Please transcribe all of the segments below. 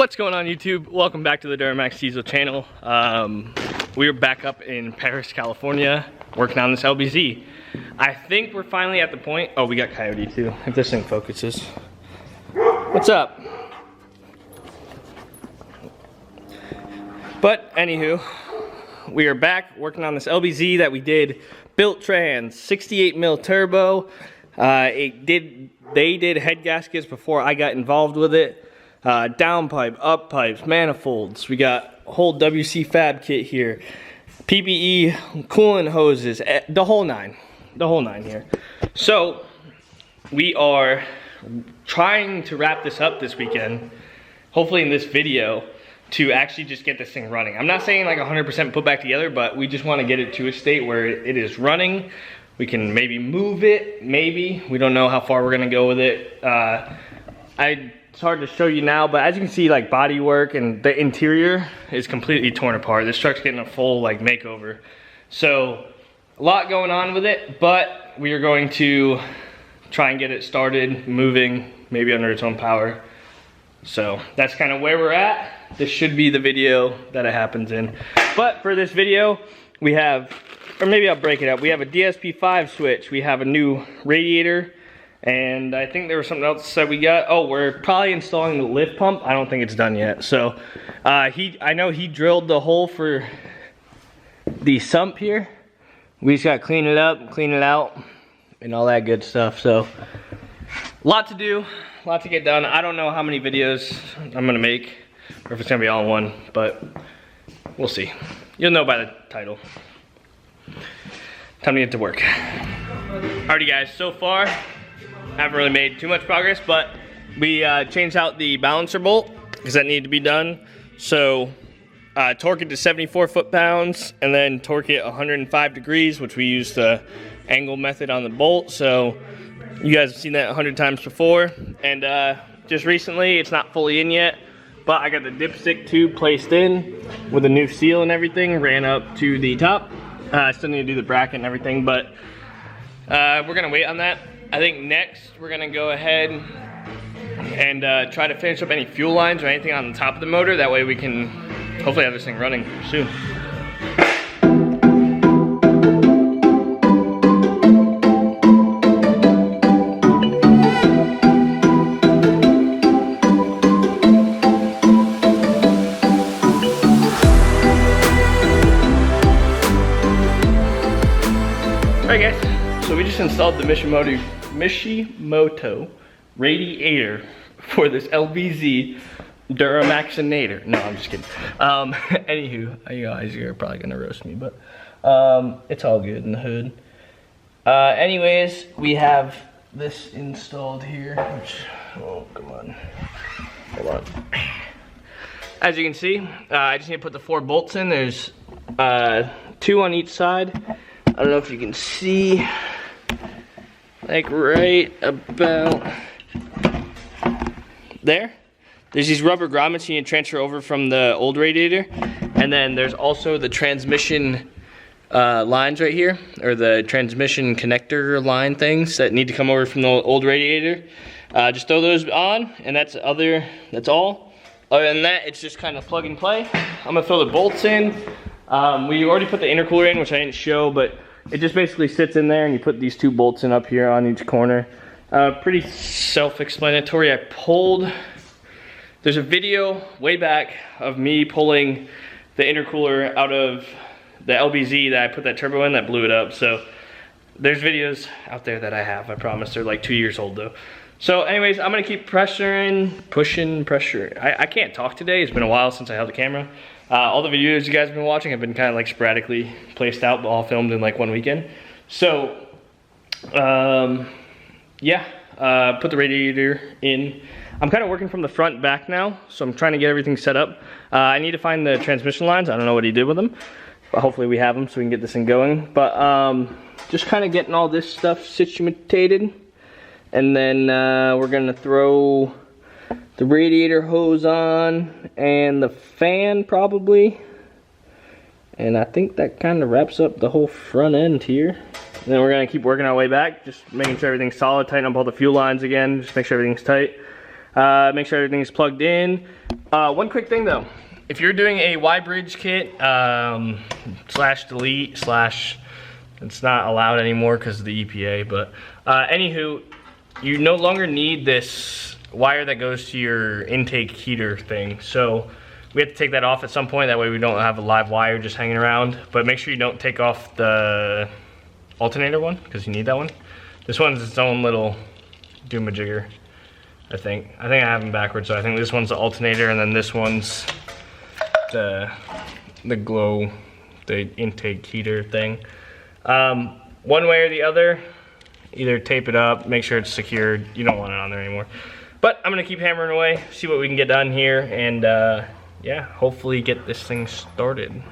What's going on YouTube? Welcome back to the Duramax Diesel channel. We are back up in Paris, California, working on this LBZ. I think we're finally at the point, oh, we got Coyote too, if this thing focuses. What's up? But anywho, we are back working on this LBZ that we did built trans, 68 mil turbo. They did head gaskets before I got involved with it. Downpipe, up pipes, manifolds. We got a whole WC fab kit here. PPE coolant hoses, the whole nine here. So we are trying to wrap this up this weekend, hopefully in this video, to actually just get this thing running. I'm not saying like 100% put back together, but we just want to get it to a state where it is running. We can maybe move it, maybe. We don't know how far we're gonna go with it. It's hard to show you now, but as you can see, like body work and the interior is completely torn apart. This truck's getting a full like makeover. So a lot going on with it, but we are going to try and get it started, moving, maybe under its own power. So that's kind of where we're at. This should be the video that it happens in. But for this video, we have, or maybe I'll break it up. We have a DSP5 switch. We have a new radiator. And I think there was something else that we got. Oh, we're probably installing the lift pump. I don't think it's done yet. So I know he drilled the hole for the sump here. We just gotta clean it up, clean it out, and all that good stuff. So a lot to do, a lot to get done. I don't know how many videos I'm gonna make, or if it's gonna be all in one, but we'll see. You'll know by the title. Time to get to work. Alrighty guys, so far, haven't really made too much progress, but we changed out the balancer bolt because that needed to be done. So torque it to 74 foot-pounds and then torque it 105 degrees, which we used the angle method on the bolt. So you guys have seen that 100 times before. And just recently, it's not fully in yet, but I got the dipstick tube placed in with a new seal and everything, ran up to the top. I still need to do the bracket and everything, but we're gonna wait on that. I think next we're gonna go ahead and try to finish up any fuel lines or anything on the top of the motor. That way we can hopefully have this thing running soon. Alright guys, so we just installed the Mishimoto radiator for this LBZ Duramaxinator. No, I'm just kidding. Anywho, you guys are probably gonna roast me, but it's all good in the hood. Anyways, we have this installed here, which, oh, come on. Hold on. As you can see, I just need to put the 4 bolts in. There's 2 on each side. I don't know if you can see, like right about there. There's these rubber grommets you can transfer over from the old radiator. And then there's also the transmission lines right here, or the transmission connector line things that need to come over from the old radiator. Just throw those on, and that's all. Other than that, it's just kind of plug and play. I'm gonna throw the bolts in. We already put the intercooler in, which I didn't show, but it just basically sits in there, and you put these 2 bolts in up here on each corner. Pretty self-explanatory. There's a video way back of me pulling the intercooler out of the LBZ that I put that turbo in that blew it up. So there's videos out there that I have, I promise. They're like 2 years old though. So anyways, I'm gonna keep pushing pressure. I can't talk today. It's been a while since I held the camera. All the videos you guys have been watching have been kind of like sporadically placed out, but all filmed in like one weekend. So, yeah, put the radiator in. I'm kind of working from the front back now, so I'm trying to get everything set up. I need to find the transmission lines. I don't know what he did with them, but hopefully we have them so we can get this thing going. But just kind of getting all this stuff situated. And then we're gonna throw the radiator hose on and the fan probably. And I think that kind of wraps up the whole front end here. And then we're gonna keep working our way back, just making sure everything's solid, tighten up all the fuel lines again, just make sure everything's tight. Make sure everything's plugged in. One quick thing though, if you're doing a Y-bridge kit, slash delete, slash, it's not allowed anymore because of the EPA, but anywho, you no longer need this wire that goes to your intake heater thing. So we have to take that off at some point, that way we don't have a live wire just hanging around. But make sure you don't take off the alternator one, because you need that one. This one's its own little doomajigger, I think. I have them backwards, so I think this one's the alternator, and then this one's the intake heater thing. One way or the other, either tape it up, make sure it's secured. You don't want it on there anymore. But I'm gonna keep hammering away, see what we can get done here, and yeah, hopefully get this thing started.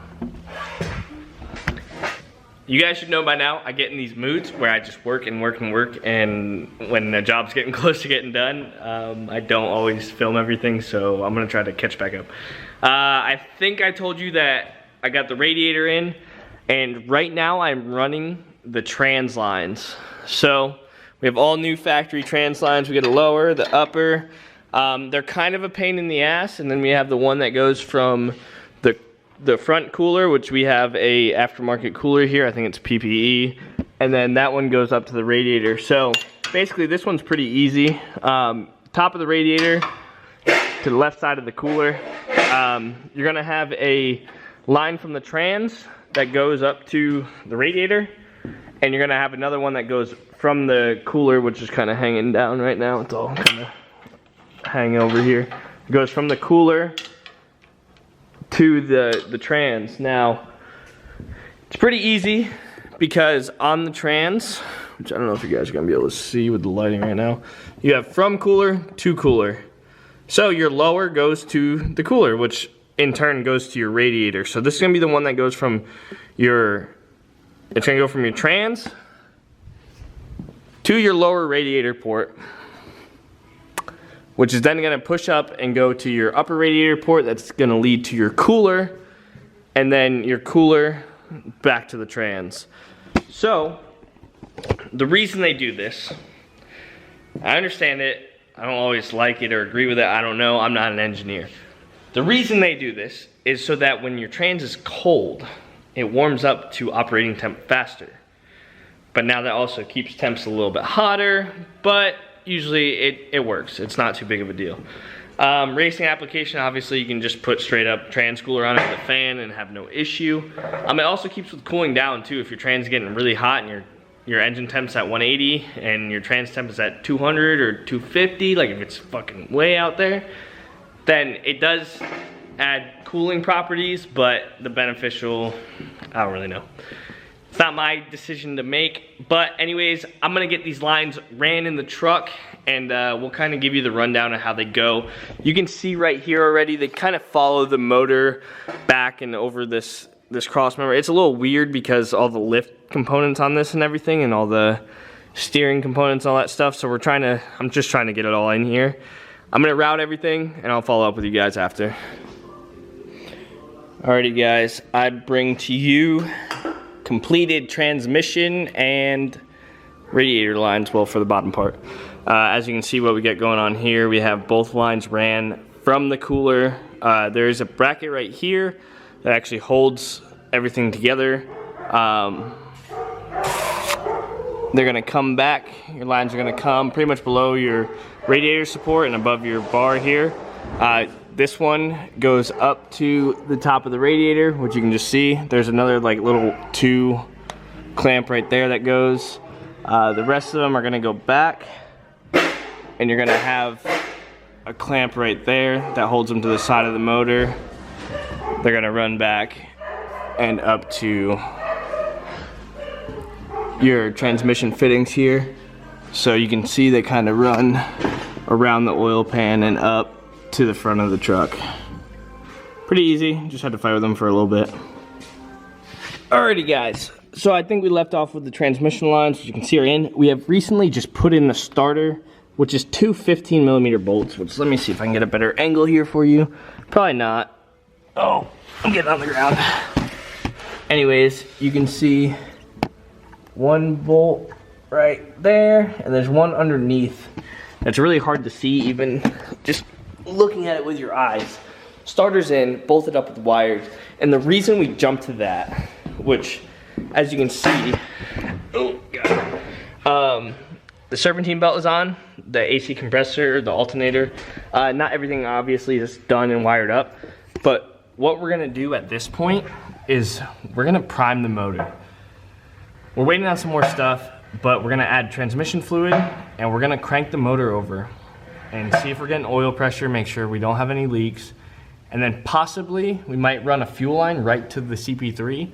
You guys should know by now, I get in these moods where I just work and work and work, and when the job's getting close to getting done, I don't always film everything, so I'm gonna try to catch back up. I think I told you that I got the radiator in, and right now I'm running the trans lines. So we have all new factory trans lines. We get a lower, the upper. They're kind of a pain in the ass, and then we have the one that goes from the front cooler, which we have a aftermarket cooler here. I think it's PPE, and then that one goes up to the radiator. So basically this one's pretty easy. Top of the radiator to the left side of the cooler. You're gonna have a line from the trans that goes up to the radiator, and you're gonna have another one that goes from the cooler, which is kind of hanging down right now. It's all kind of hanging over here. It goes from the cooler to the trans. Now, it's pretty easy because on the trans, which I don't know if you guys are gonna be able to see with the lighting right now, you have from cooler to cooler. So your lower goes to the cooler, which in turn goes to your radiator. So this is gonna be the one that goes from it's gonna go from your trans to your lower radiator port, which is then gonna push up and go to your upper radiator port. That's gonna lead to your cooler, and then your cooler back to the trans. So, the reason they do this, I understand it, I don't always like it or agree with it, I don't know, I'm not an engineer. The reason they do this is so that when your trans is cold, it warms up to operating temp faster. But now that also keeps temps a little bit hotter, but usually it works. It's not too big of a deal. Racing application, obviously you can just put straight up trans cooler on it with a fan and have no issue. It also keeps with cooling down too. If your trans is getting really hot and your engine temp's at 180 and your trans temp is at 200 or 250, like if it's fucking way out there, then it does add cooling properties, but the beneficial, I don't really know. It's not my decision to make, but anyways, I'm gonna get these lines ran in the truck, and we'll kind of give you the rundown of how they go. You can see right here already, they kind of follow the motor back and over this cross member. It's a little weird because all the lift components on this and everything, and all the steering components and all that stuff, so I'm just trying to get it all in here. I'm gonna route everything, and I'll follow up with you guys after. Alrighty guys, I bring to you completed transmission and radiator lines, well, for the bottom part. As you can see what we get going on here, we have both lines ran from the cooler. There's a bracket right here that actually holds everything together. They're gonna come back, your lines are gonna come pretty much below your radiator support and above your bar here. This one goes up to the top of the radiator, which you can just see. There's another like little 2 clamp right there that goes. The rest of them are gonna go back, and you're gonna have a clamp right there that holds them to the side of the motor. They're gonna run back and up to your transmission fittings here. So you can see they kind of run around the oil pan and up to the front of the truck. Pretty easy, just had to fight with them for a little bit. Alrighty guys, so I think we left off with the transmission lines, which you can see are in. We have recently just put in the starter, which is 2 15mm bolts, which let me see if I can get a better angle here for you. Probably not. Oh, I'm getting on the ground. Anyways, you can see 1 bolt right there, and there's one underneath. It's really hard to see even just looking at it with your eyes. Starter's in, bolted up with wires, and the reason we jumped to that, which as you can see, oh god, the serpentine belt is on, the AC compressor, the alternator. Not everything obviously is done and wired up, but what we're gonna do at this point is we're gonna prime the motor. We're waiting on some more stuff, but we're gonna add transmission fluid and we're gonna crank the motor over and see if we're getting oil pressure, make sure we don't have any leaks. And then possibly we might run a fuel line right to the CP3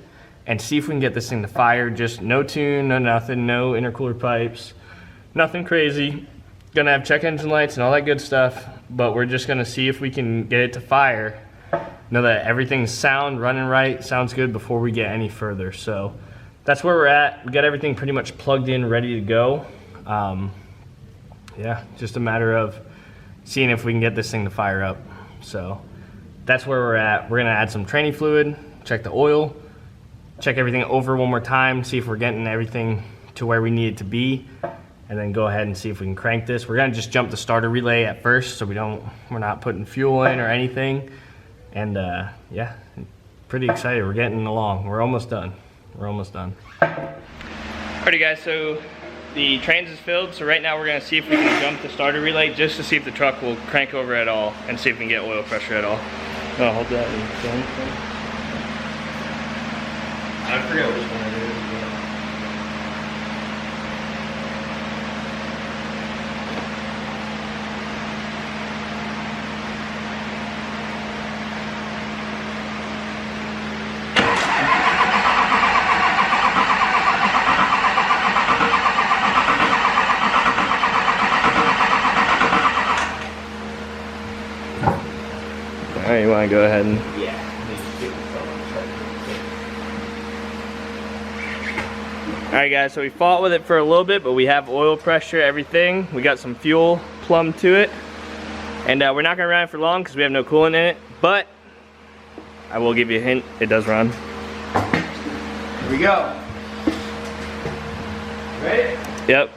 and see if we can get this thing to fire. Just no tune, no nothing, no intercooler pipes, nothing crazy. Gonna have check engine lights and all that good stuff, but we're just gonna see if we can get it to fire. Know that everything's sound, running right, sounds good before we get any further. So that's where we're at. We got everything pretty much plugged in, ready to go. Yeah, just a matter of seeing if we can get this thing to fire up. So that's where we're at. We're gonna add some training fluid, check the oil, check everything over one more time, see if we're getting everything to where we need it to be, and then go ahead and see if we can crank this. We're gonna just jump the starter relay at first so we're not putting fuel in or anything. And yeah, pretty excited. We're getting along. We're almost done. We're almost done. Alrighty guys, so the trans is filled. So right now we're gonna see if we can jump the starter relay just to see if the truck will crank over at all and see if we can get oil pressure at all. Oh, hold that. I forget which one it is. Alright, you want to go ahead and... Yeah. Alright guys, so we fought with it for a little bit, but we have oil pressure, everything. We got some fuel plumbed to it. And we're not going to run it for long because we have no coolant in it. But, I will give you a hint, it does run. Here we go. Ready? Yep.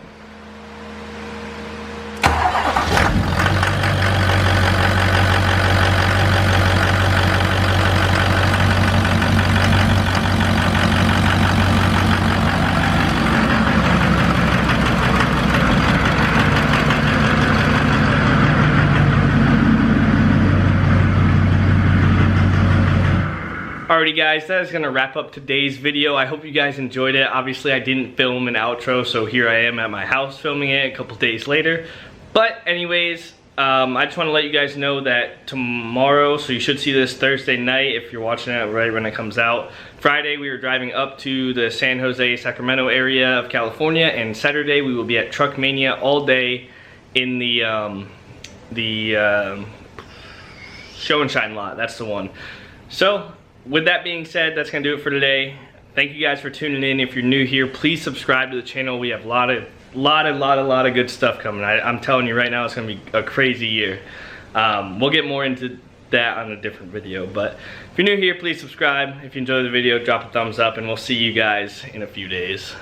Alrighty guys, that is going to wrap up today's video. I hope you guys enjoyed it. Obviously I didn't film an outro, so here I am at my house filming it a couple days later. But anyways, I just want to let you guys know that tomorrow, so you should see this Thursday night if you're watching it right when it comes out. Friday we were driving up to the San Jose, Sacramento area of California, and Saturday we will be at Truck Mania all day in the Show and Shine lot. That's the one. So with that being said, that's gonna do it for today. Thank you guys for tuning in. If you're new here, please subscribe to the channel. We have a lot of good stuff coming. I'm telling you right now, it's gonna be a crazy year. We'll get more into that on a different video, but if you're new here, please subscribe. If you enjoyed the video, drop a thumbs up, and we'll see you guys in a few days.